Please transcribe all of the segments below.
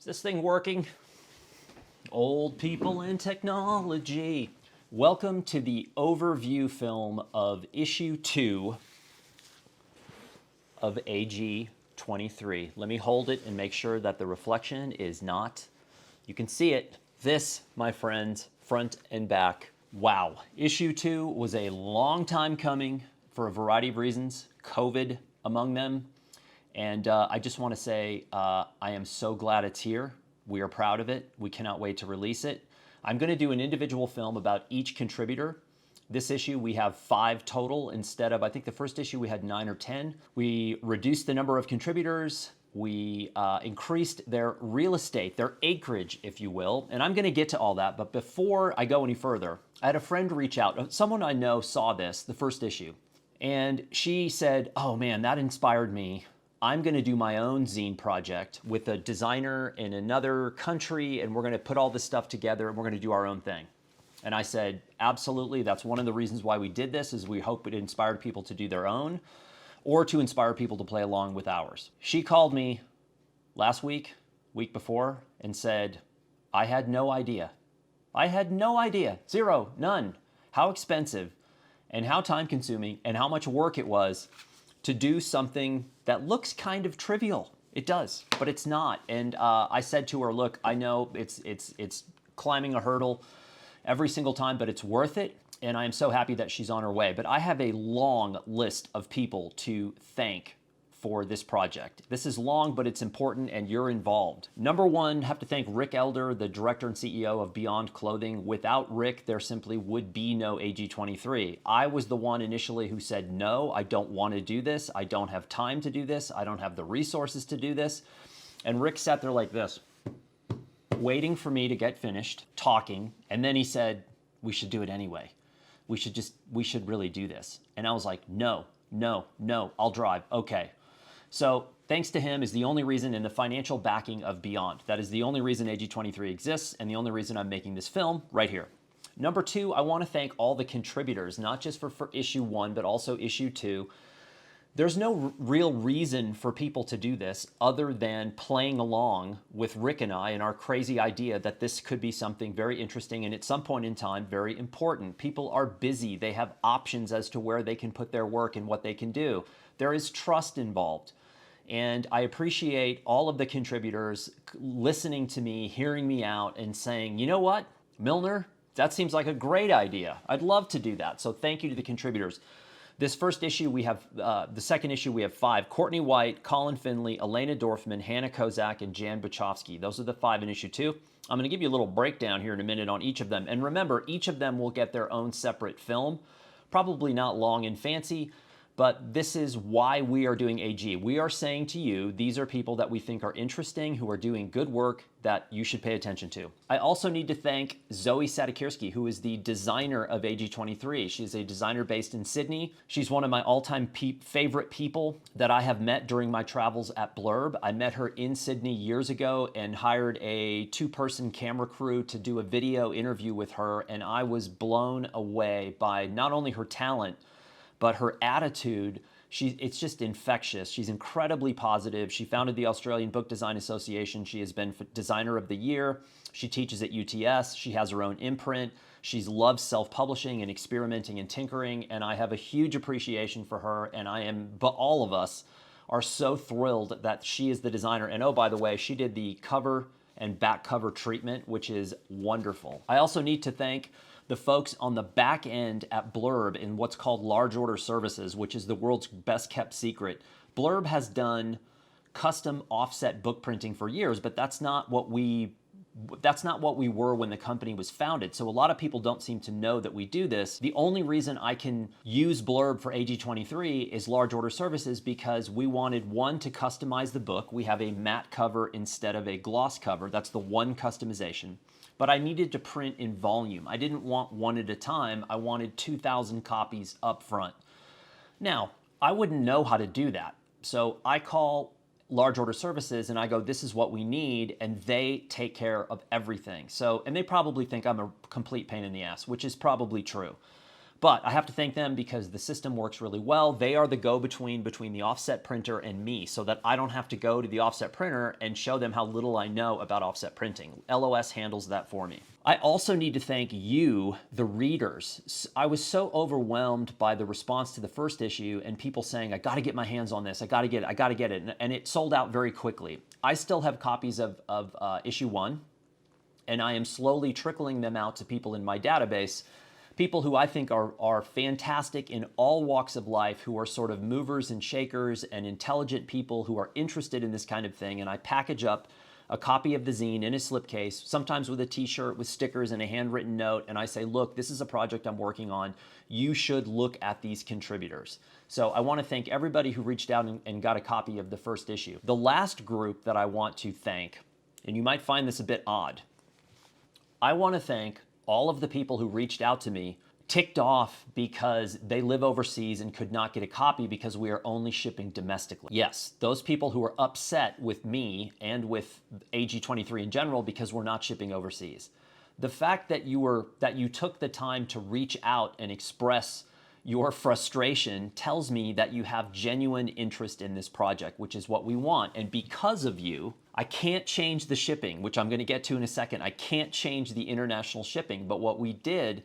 this thing working? Old people and technology. Welcome to the overview film of Issue 2 of AG23. Let me hold it and make sure that the reflection is not, you can see it. This, my friends, front and back. Wow. Issue 2 was a long time coming for a variety of reasons, COVID among them. And I just want to say I am so glad it's here. We are proud of it. We cannot wait to release it. I'm going to do an individual film about each contributor. This issue, we have 5 total instead of, I think the first issue we had 9 or 10. We reduced the number of contributors. We increased their real estate, their acreage, if you will. And I'm going to get to all that. But before I go any further, I had a friend reach out. Someone I know saw this, the first issue. And she said, oh man, that inspired me. I'm going to do my own zine project with a designer in another country, and we're going to put all this stuff together, and we're going to do our own thing. And I said, absolutely. That's one of the reasons why we did this, is we hope it inspired people to do their own or to inspire people to play along with ours. She called me last week before, and said, I had no idea. I had no idea. Zero, none. How expensive and how time-consuming and how much work it was to do something that looks kind of trivial. It does, but it's not. And I said to her, look, I know it's climbing a hurdle every single time, but it's worth it. And I am so happy that she's on her way. But I have a long list of people to thank for this project. This is long, but it's important, and you're involved. Number one, have to thank Rick Elder, the director and CEO of Beyond Clothing. Without Rick, there simply would be no AG23. I was the one initially who said, no, I don't want to do this. I don't have time to do this. I don't have the resources to do this. And Rick sat there like this, waiting for me to get finished talking. And then he said, we should do it anyway. We should really do this. And I was like, no, I'll drive. Okay. So thanks to him is the only reason, in the financial backing of Beyond. That is the only reason AG23 exists, and the only reason I'm making this film right here. Number two, I want to thank all the contributors, not just for issue 1, but also issue 2. There's no real reason for people to do this other than playing along with Rick and I and our crazy idea that this could be something very interesting and at some point in time very important. People are busy. They have options as to where they can put their work and what they can do. There is trust involved. And I appreciate all of the contributors listening to me, hearing me out, and saying, you know what, Milner, that seems like a great idea. I'd love to do that. So thank you to the contributors. This first issue, we have, the second issue, we have 5. Courtney White, Colin Finley, Elena Dvorman, Hanna Kozak, and Jan Buchovsky. Those are the 5 in issue 2. I'm going to give you a little breakdown here in a minute on each of them. And remember, each of them will get their own separate film. Probably not long and fancy, but this is why we are doing AG. We are saying to you, these are people that we think are interesting, who are doing good work that you should pay attention to. I also need to thank Zoe Sadokiersky, who is the designer of AG23. She's a designer based in Sydney. She's one of my all-time favorite people that I have met during my travels at Blurb. I met her in Sydney years ago and hired a 2-person camera crew to do a video interview with her, and I was blown away by not only her talent, but her attitude. It's just infectious. She's incredibly positive. She founded the Australian Book Design Association. She has been Designer of the Year. She teaches at UTS. She has her own imprint. She loves self-publishing and experimenting and tinkering, and I have a huge appreciation for her, and but all of us are so thrilled that she is the designer. And oh, by the way, she did the cover and back cover treatment, which is wonderful. I also need to thank the folks on the back end at Blurb in what's called Large Order Services, which is the world's best kept secret. Blurb has done custom offset book printing for years, but that's not what we were when the company was founded. So a lot of people don't seem to know that we do this. The only reason I can use Blurb for AG23 is Large Order Services, because we wanted, one, to customize the book. We have a matte cover instead of a gloss cover. That's the one customization. But I needed to print in volume. I didn't want one at a time. I wanted 2,000 copies up front. Now, I wouldn't know how to do that. So I call Large Order Services and I go, this is what we need, and they take care of everything. So, and they probably think I'm a complete pain in the ass, which is probably true. But I have to thank them because the system works really well. They are the go-between between the offset printer and me so that I don't have to go to the offset printer and show them how little I know about offset printing. LOS handles that for me. I also need to thank you, the readers. I was so overwhelmed by the response to the first issue and people saying, I gotta get my hands on this, I gotta get it, and it sold out very quickly. I still have copies of issue 1, and I am slowly trickling them out to people in my database, people who I think are fantastic in all walks of life, who are sort of movers and shakers and intelligent people who are interested in this kind of thing, and I package up a copy of the zine in a slipcase, sometimes with a t-shirt with stickers and a handwritten note, and I say, look, this is a project I'm working on. You should look at these contributors. So I want to thank everybody who reached out and got a copy of the first issue. The last group that I want to thank, and you might find this a bit odd, I want to thank all of the people who reached out to me, ticked off because they live overseas and could not get a copy because we are only shipping domestically. Yes, those people who are upset with me and with AG23 in general because we're not shipping overseas. The fact that you took the time to reach out and express your frustration tells me that you have genuine interest in this project, which is what we want. And because of you, I can't change the shipping, which I'm going to get to in a second. I can't change the international shipping, but what we did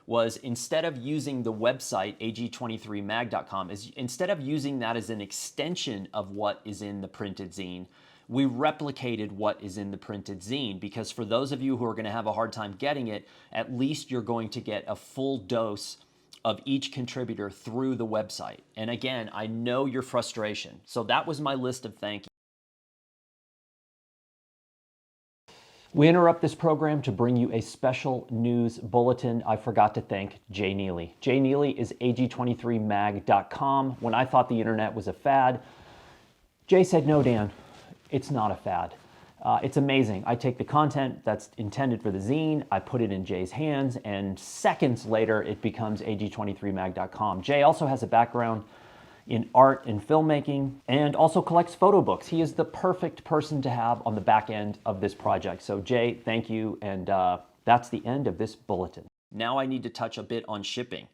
was, instead of using the website ag23mag.com, instead of using that as an extension of what is in the printed zine, we replicated what is in the printed zine, because for those of you who are going to have a hard time getting it, at least you're going to get a full dose of each contributor through the website. And again, I know your frustration. So that was my list of thank you. We interrupt this program to bring you a special news bulletin. I forgot to thank Jay Neely. Jay Neely is ag23mag.com. When I thought the internet was a fad, Jay said, no, Dan, it's not a fad. It's amazing. I take the content that's intended for the zine, I put it in Jay's hands, and seconds later, it becomes ag23mag.com. Jay also has a background in art and filmmaking, and also collects photo books. He is the perfect person to have on the back end of this project. So Jay, thank you, and that's the end of this bulletin. Now I need to touch a bit on shipping,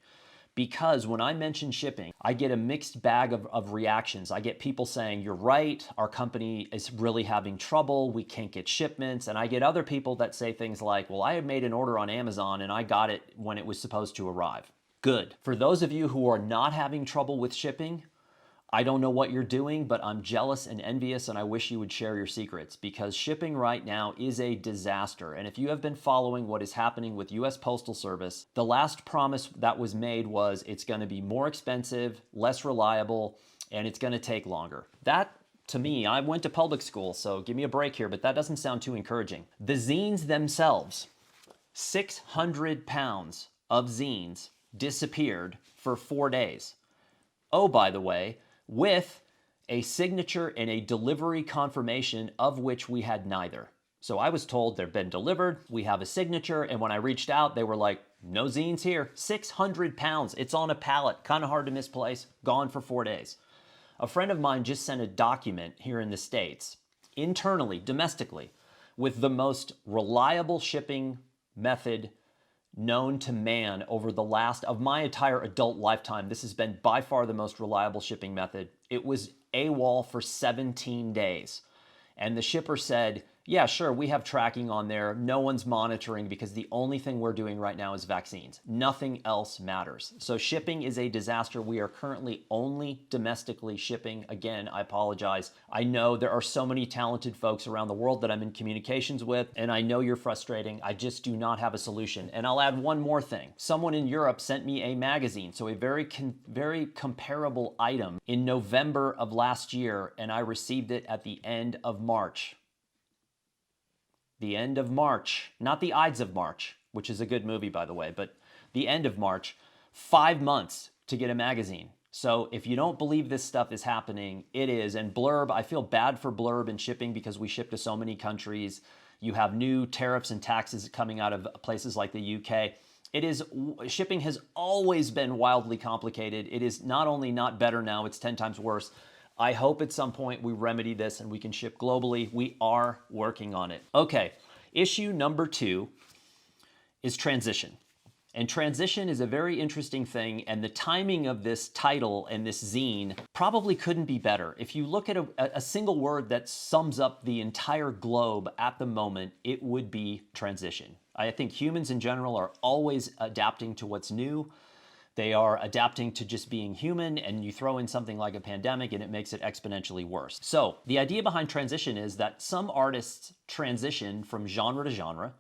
because when I mention shipping, I get a mixed bag of reactions. I get people saying, you're right, our company is really having trouble, we can't get shipments, and I get other people that say things like, well, I had made an order on Amazon and I got it when it was supposed to arrive. Good. For those of you who are not having trouble with shipping, I don't know what you're doing, but I'm jealous and envious, and I wish you would share your secrets, because shipping right now is a disaster. And if you have been following what is happening with US Postal Service, the last promise that was made was it's going to be more expensive, less reliable, and it's going to take longer. That, to me, I went to public school, so give me a break here, but that doesn't sound too encouraging. The zines themselves, 600 pounds of zines disappeared for 4 days. Oh, by the way, with a signature and a delivery confirmation, of which we had neither. So I was told they've been delivered, we have a signature, and when I reached out, they were like, no zines here. 600 pounds, it's on a pallet, kind of hard to misplace, gone for 4 days. A friend of mine just sent a document here in the States, internally, domestically, with the most reliable shipping method known to man over the last of my entire adult lifetime. This has been by far the most reliable shipping method. It was AWOL for 17 days. And the shipper said, yeah, sure, we have tracking on there. No one's monitoring because the only thing we're doing right now is vaccines. Nothing else matters. So shipping is a disaster. We are currently only domestically shipping. Again, I apologize. I know there are so many talented folks around the world that I'm in communications with, and I know you're frustrating. I just do not have a solution. And I'll add one more thing. Someone in Europe sent me a magazine, so a very comparable item in November of last year, and I received it at the end of March. The end of March, not the Ides of March, which is a good movie, by the way, but the end of March, 5 months to get a magazine. So if you don't believe this stuff is happening, it is. And Blurb, I feel bad for Blurb and shipping because we ship to so many countries. You have new tariffs and taxes coming out of places like the UK. Shipping has always been wildly complicated. It is not only not better now, it's 10 times worse. I hope at some point we remedy this and we can ship globally. We are working on it. Okay, issue number 2 is transition. And transition is a very interesting thing, and the timing of this title and this zine probably couldn't be better. If you look at a single word that sums up the entire globe at the moment, it would be transition. I think humans in general are always adapting to what's new. They are adapting to just being human, and you throw in something like a pandemic and it makes it exponentially worse. So the idea behind transition is that some artists transition from genre to genre.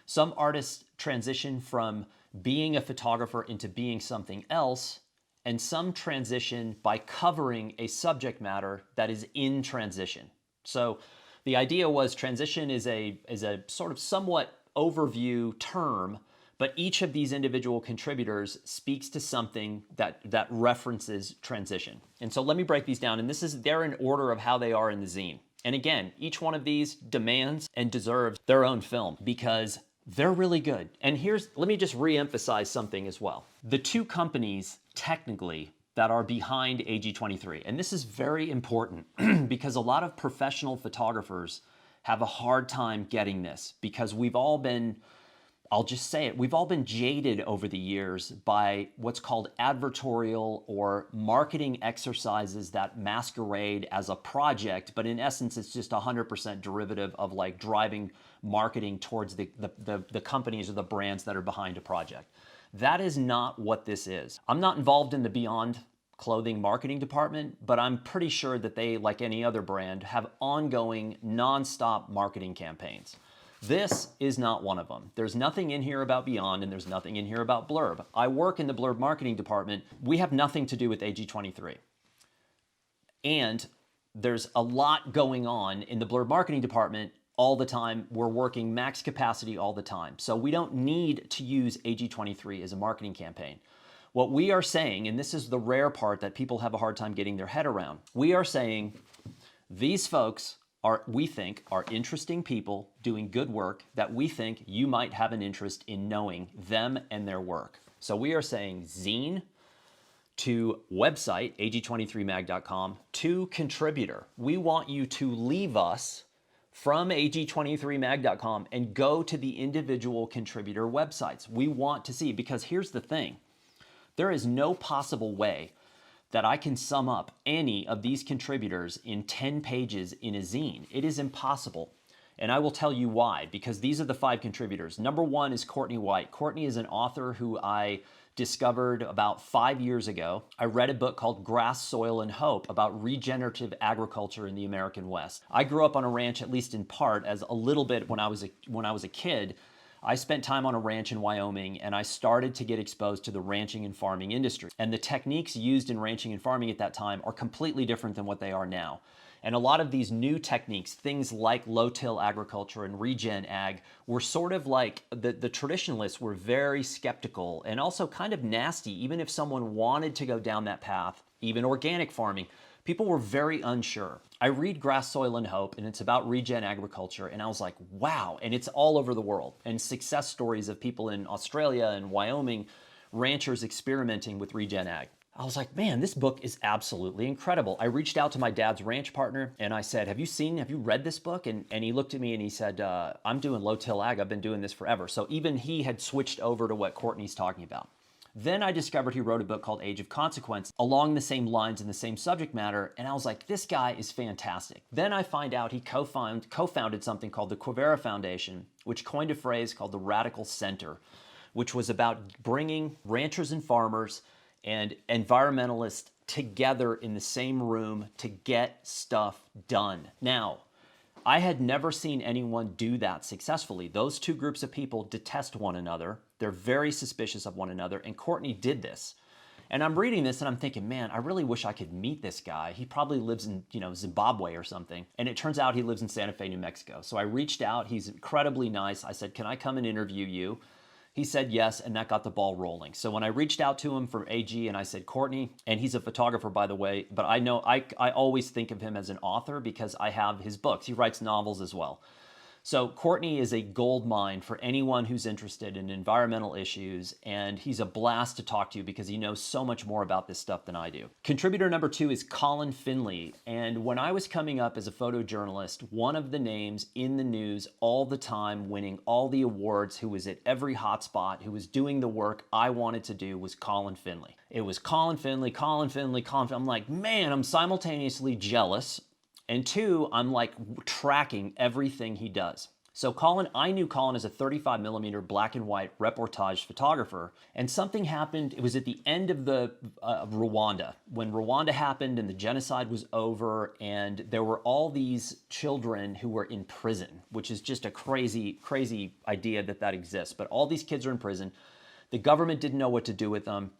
Some artists transition from being a photographer into being something else, and some transition by covering a subject matter that is in transition. So the idea was transition is a sort of somewhat overview term, but each of these individual contributors speaks to something that references transition. And so let me break these down, and they're in order of how they are in the zine. And again, each one of these demands and deserves their own film because they're really good. And let me just re-emphasize something as well. The two companies technically that are behind AG23, and this is very important because a lot of professional photographers have a hard time getting this because we've all been, I'll just say it, we've all been jaded over the years by what's called advertorial or marketing exercises that masquerade as a project, but in essence, it's just 100% derivative of like driving marketing towards the companies or the brands that are behind a project. That is not what this is. I'm not involved in the Beyond clothing marketing department, but I'm pretty sure that they, like any other brand, have ongoing, nonstop marketing campaigns. This is not one of them. There's nothing in here about Beyond, and there's nothing in here about Blurb. I work in the Blurb marketing department. We have nothing to do with AG23. And there's a lot going on in the Blurb marketing department all the time. We're working max capacity all the time. So we don't need to use AG23 as a marketing campaign. What we are saying, and this is the rare part that people have a hard time getting their head around, we are saying these folks we think are interesting people doing good work that we think you might have an interest in knowing them and their work. So we are saying zine to website, ag23mag.com, to contributor. We want you to leave us from ag23mag.com and go to the individual contributor websites. We want to see, because here's the thing, there is no possible way that I can sum up any of these contributors in 10 pages in a zine. It is impossible. And I will tell you why, because these are the 5 contributors. Number 1 is Courtney White. Courtney is an author who I discovered about 5 years ago. I read a book called Grass, Soil, and Hope about regenerative agriculture in the American West. I grew up on a ranch, at least in part, as a little bit when I was a kid. I spent time on a ranch in Wyoming, and I started to get exposed to the ranching and farming industry. And the techniques used in ranching and farming at that time are completely different than what they are now. And a lot of these new techniques, things like low-till agriculture and regen ag, were sort of like, the traditionalists were very skeptical and also kind of nasty. Even if someone wanted to go down that path, even organic farming, people were very unsure. I read Grass, Soil, and Hope, and it's about regen agriculture, and I was like, wow, and it's all over the world. And success stories of people in Australia and Wyoming, ranchers experimenting with regen ag. I was like, man, this book is absolutely incredible. I reached out to my dad's ranch partner, and I said, have you read this book? And he looked at me and he said, I'm doing low-till ag. I've been doing this forever. So even he had switched over to what Courtney's talking about. Then I discovered he wrote a book called Age of Consequence along the same lines and the same subject matter, and I was like, this guy is fantastic. Then I find out he co-founded something called the Quivera Foundation, which coined a phrase called the Radical Center, which was about bringing ranchers and farmers and environmentalists together in the same room to get stuff done. Now, I had never seen anyone do that successfully. Those two groups of people detest one another. They're very suspicious of one another, and Courtney did this. And I'm reading this and I'm thinking, man, I really wish I could meet this guy. He probably lives in, Zimbabwe or something. And it turns out he lives in Santa Fe, New Mexico. So I reached out. He's incredibly nice. I said, can I come and interview you? He said yes, and that got the ball rolling. So when I reached out to him from AG and I said, Courtney, and he's a photographer, by the way, but I always think of him as an author because I have his books. He writes novels as well. So Courtney is a gold mine for anyone who's interested in environmental issues, and he's a blast to talk to because he knows so much more about this stuff than I do. Contributor number 2 is Colin Finley, and when I was coming up as a photojournalist, one of the names in the news all the time, winning all the awards, who was at every hotspot, who was doing the work I wanted to do, was Colin Finley. It was Colin Finley, Colin Finley, Colin Finley. I'm like, man, I'm simultaneously jealous. And 2, I'm like tracking everything he does. So I knew Colin as a 35mm black and white reportage photographer, and something happened. It was at the end of the Rwanda, when Rwanda happened and the genocide was over, and there were all these children who were in prison, which is just a crazy, crazy idea that exists. But all these kids are in prison. The government didn't know what to do with them.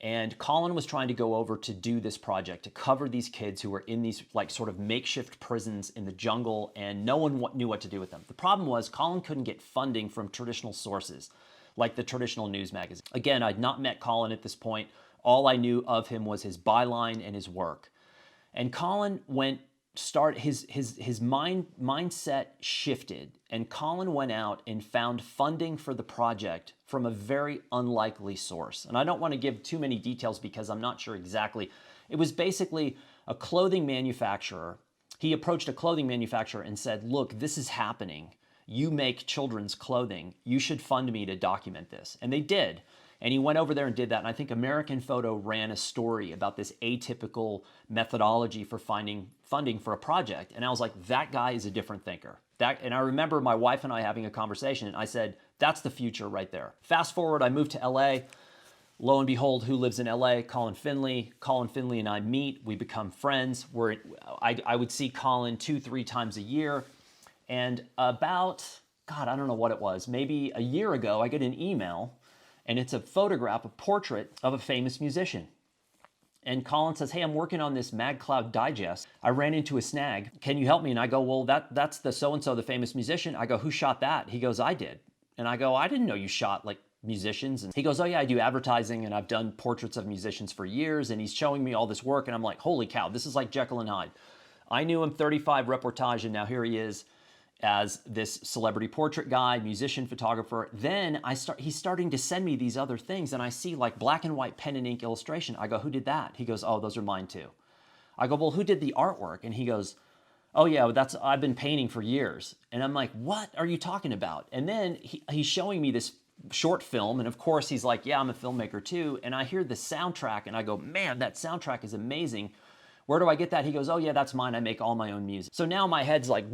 And Colin was trying to go over to do this project, to cover these kids who were in these like sort of makeshift prisons in the jungle, and no one knew what to do with them. The problem was Colin couldn't get funding from traditional sources, like the traditional news magazine. Again, I'd not met Colin at this point. All I knew of him was his byline and his work. And Colin his mindset shifted, and Colin went out and found funding for the project from a very unlikely source. And I don't want to give too many details because I'm not sure exactly. It was basically a clothing manufacturer. He approached a clothing manufacturer and said, look, this is happening. You make children's clothing. You should fund me to document this. And they did. And he went over there and did that. And I think American Photo ran a story about this atypical methodology for finding funding for a project. And I was like, that guy is a different thinker. And I remember my wife and I having a conversation, and I said, that's the future right there. Fast forward, I moved to LA. Lo and behold, who lives in LA? Colin Finley. Colin Finley and I meet. We become friends. I would see Colin 2-3 times a year. And about, God, I don't know what it was, maybe a year ago, I get an email, and it's a photograph, a portrait of a famous musician. And Colin says, hey, I'm working on this Mag Cloud digest. I ran into a snag. Can you help me? And I go, well, that's the so-and-so, the famous musician. I go, who shot that? He goes, I did. And I go, I didn't know you shot like musicians. And he goes, oh yeah, I do advertising, and I've done portraits of musicians for years. And he's showing me all this work. And I'm like, holy cow, this is like Jekyll and Hyde. I knew him 35 reportage, and now here he is as this celebrity portrait guy, musician, photographer. Then he's starting to send me these other things, and I see like black and white pen and ink illustration. I go, who did that? He goes, oh, those are mine too. I go, well, who did the artwork? And he goes, oh yeah, I've been painting for years. And I'm like, what are you talking about? And then he's showing me this short film, and of course he's like, yeah, I'm a filmmaker too. And I hear the soundtrack, and I go, man, that soundtrack is amazing. Where do I get that? He goes, oh yeah, that's mine. I make all my own music. So now my head's like,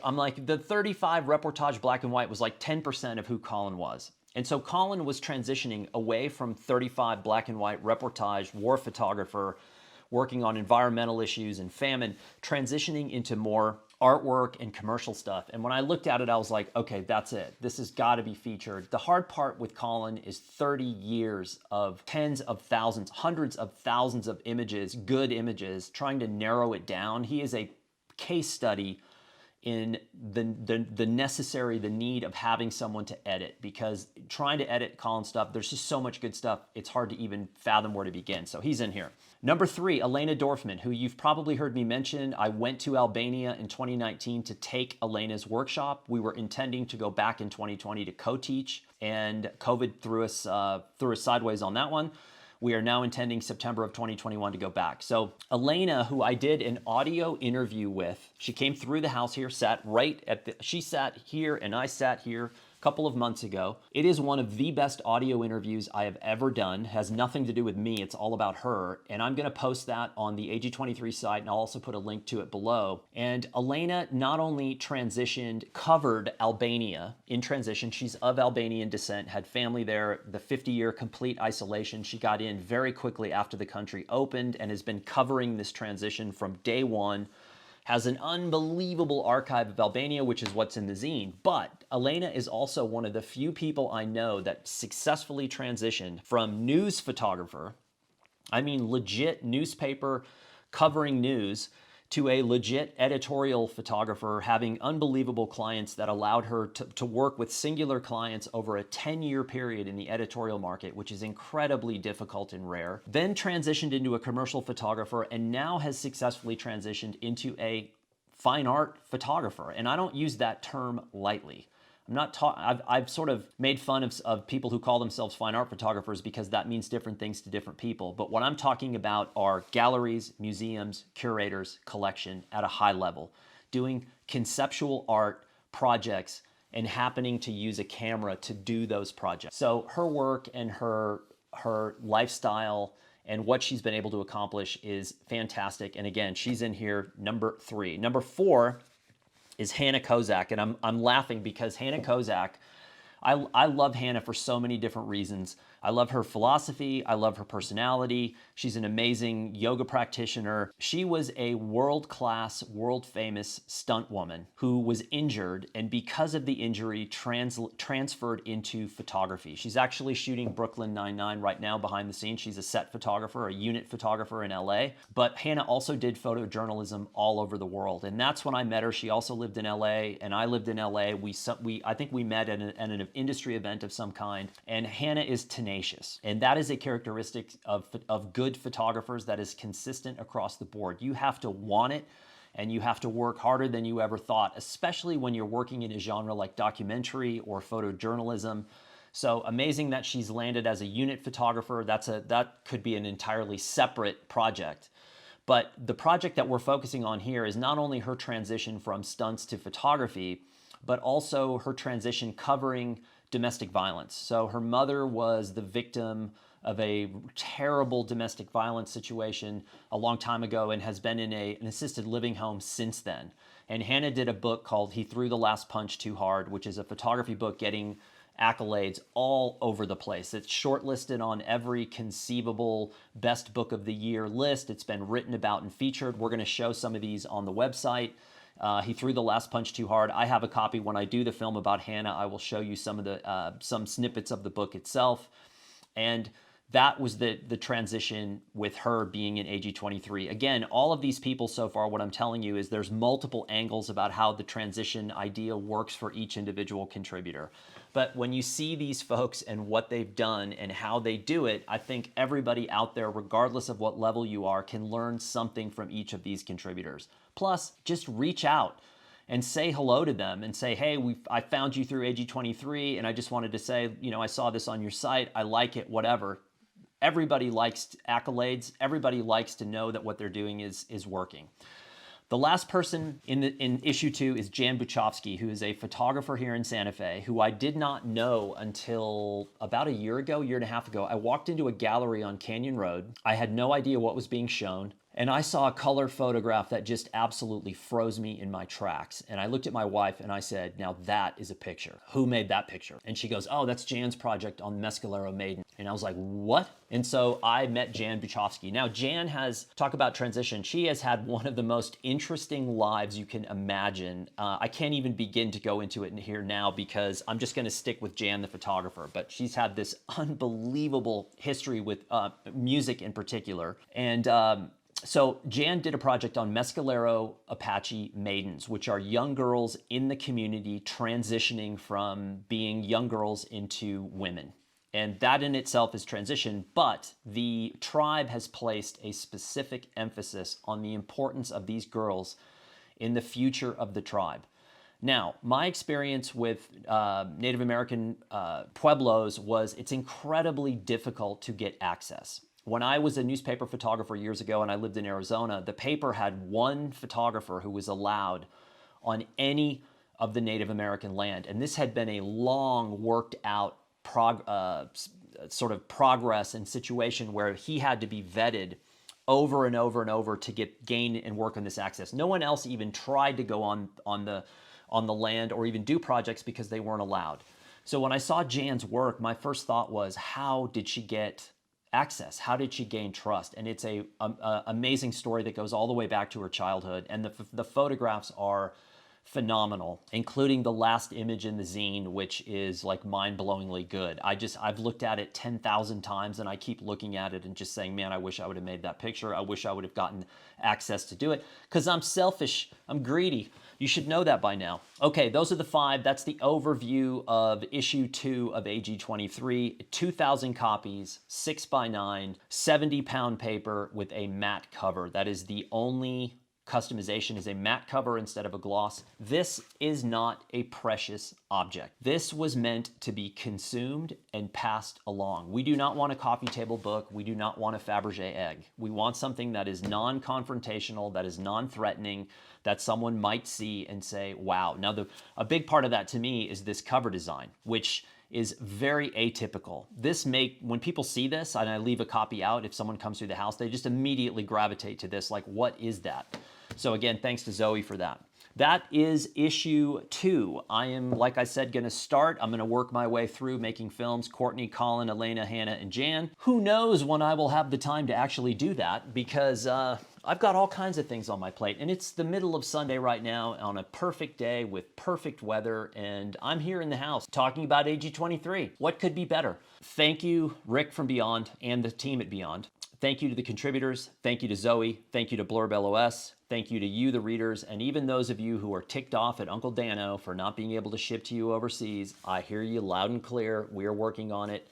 I'm like, the 35 reportage black and white was like 10% of who Colin was. And so Colin was transitioning away from 35 black and white reportage, war photographer, working on environmental issues and famine, transitioning into more artwork and commercial stuff. And when I looked at it, I was like, okay, that's it. This has got to be featured. The hard part with Colin is 30 years of tens of thousands, hundreds of thousands of images, good images, trying to narrow it down. He is a case study in the need of having someone to edit, because trying to edit Colin's stuff, there's just so much good stuff, it's hard to even fathom where to begin. So he's in here. Number 3, Elena Dvorman, who you've probably heard me mention. I went to Albania in 2019 to take Elena's workshop. We were intending to go back in 2020 to co-teach, and COVID threw us sideways on that one. We are now intending September of 2021 to go back. So Elena, who I did an audio interview with, she came through the house here, she sat here and I sat here a couple of months ago. It is one of the best audio interviews I have ever done. It has nothing to do with me. It's all about her. And I'm going to post that on the AG23 site, and I'll also put a link to it below. And Elena not only covered Albania in transition. She's of Albanian descent, had family there, the 50-year complete isolation. She got in very quickly after the country opened and has been covering this transition from day one. Has an unbelievable archive of Albania, which is what's in the zine. But Elena is also one of the few people I know that successfully transitioned from news photographer, I mean legit newspaper covering news, to a legit editorial photographer, having unbelievable clients that allowed her to work with singular clients over a 10-year period in the editorial market, which is incredibly difficult and rare. Then transitioned into a commercial photographer, and now has successfully transitioned into a fine art photographer. And I don't use that term lightly. I've sort of made fun of people who call themselves fine art photographers because that means different things to different people. But what I'm talking about are galleries, museums, curators, collection at a high level, doing conceptual art projects and happening to use a camera to do those projects. So her work and her lifestyle and what she's been able to accomplish is fantastic. And again, she's in here number 3. Number 4 is Hanna Kozak. And I'm laughing because Hanna Kozak, I love Hanna for so many different reasons. I love her philosophy. I love her personality. She's an amazing yoga practitioner. She was a world-class, world-famous stunt woman who was injured, and because of the injury, transferred into photography. She's actually shooting Brooklyn Nine-Nine right now behind the scenes. She's a set photographer, a unit photographer in LA. But Hanna also did photojournalism all over the world, and that's when I met her. She also lived in LA, and I lived in LA. I think we met at an industry event of some kind, and Hanna is tenacious. And that is a characteristic of good photographers that is consistent across the board. You have to want it, and you have to work harder than you ever thought, especially when you're working in a genre like documentary or photojournalism. So amazing that she's landed as a unit photographer. That could be an entirely separate project. But the project that we're focusing on here is not only her transition from stunts to photography, but also her transition covering domestic violence. So her mother was the victim of a terrible domestic violence situation a long time ago and has been in an assisted living home since then. And Hanna did a book called He Threw the Last Punch Too Hard, which is a photography book getting accolades all over the place. It's shortlisted on every conceivable best book of the year list. It's been written about and featured. We're going to show some of these on the website. He Threw the Last Punch Too Hard. I have a copy. When I do the film about Hanna, I will show you some snippets of the book itself. And that was the transition with her being in AG23. Again, all of these people so far, what I'm telling you is there's multiple angles about how the transition idea works for each individual contributor. But when you see these folks and what they've done and how they do it, I think everybody out there, regardless of what level you are, can learn something from each of these contributors. Plus, just reach out and say hello to them and say, hey, I found you through AG23 and I just wanted to say, I saw this on your site. I like it, whatever. Everybody likes accolades. Everybody likes to know that what they're doing is working. The last person in issue 2 is Jan Buchovsky, who is a photographer here in Santa Fe, who I did not know until about a year and a half ago. I walked into a gallery on Canyon Road. I had no idea what was being shown. And I saw a color photograph that just absolutely froze me in my tracks. And I looked at my wife and I said, now that is a picture. Who made that picture? And she goes, oh, that's Jan's project on Mescalero Maiden. And I was like, what? And so I met Jan Buchovsky. Now, Jan talk about transition. She has had one of the most interesting lives you can imagine. I can't even begin to go into it in here now because I'm just going to stick with Jan, the photographer. But she's had this unbelievable history with music in particular. And so Jan did a project on Mescalero Apache maidens, which are young girls in the community transitioning from being young girls into women. And that in itself is transition, but the tribe has placed a specific emphasis on the importance of these girls in the future of the tribe. Now, my experience with Native American pueblos was it's incredibly difficult to get access. When I was a newspaper photographer years ago and I lived in Arizona, the paper had one photographer who was allowed on any of the Native American land. And this had been a long worked out sort of progress and situation where he had to be vetted over and over and over to gain and work on this access. No one else even tried to go on the land or even do projects because they weren't allowed. So when I saw Jan's work, my first thought was, how did she get access? How did she gain trust? And it's a amazing story that goes all the way back to her childhood. And the photographs are phenomenal, including the last image in the zine, which is like mind-blowingly good. I've looked at it 10,000 times and I keep looking at it and just saying, man, I wish I would have made that picture. I wish I would have gotten access to do it because I'm selfish. I'm greedy. You should know that by now. Okay, those are the 5. That's the overview of issue 2 of AG23. 2,000 copies, 6x9, 70-pound paper with a matte cover. That is the only customization is a matte cover instead of a gloss. This is not a precious object. This was meant to be consumed and passed along. We do not want a coffee table book. We do not want a Fabergé egg. We want something that is non-confrontational, that is non-threatening, that someone might see and say, wow. Now, a big part of that to me is this cover design, which is very atypical. When people see this, and I leave a copy out, if someone comes through the house, they just immediately gravitate to this, like, what is that? So again, thanks to Zoe for that. That is issue 2. I am, like I said, going to start. I'm going to work my way through making films. Courtney, Colin, Elena, Hanna, and Jan. Who knows when I will have the time to actually do that, because I've got all kinds of things on my plate. And it's the middle of Sunday right now on a perfect day with perfect weather. And I'm here in the house talking about AG23. What could be better? Thank you, Rick from Beyond and the team at Beyond. Thank you to the contributors. Thank you to Zoe. Thank you to Blurb LOS. Thank you to you, the readers, and even those of you who are ticked off at Uncle Dano for not being able to ship to you overseas. I hear you loud and clear. We're working on it,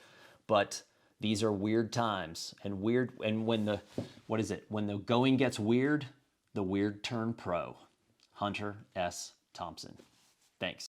but these are weird times, and when the going gets weird, the weird turn pro. Hunter S. Thompson. Thanks.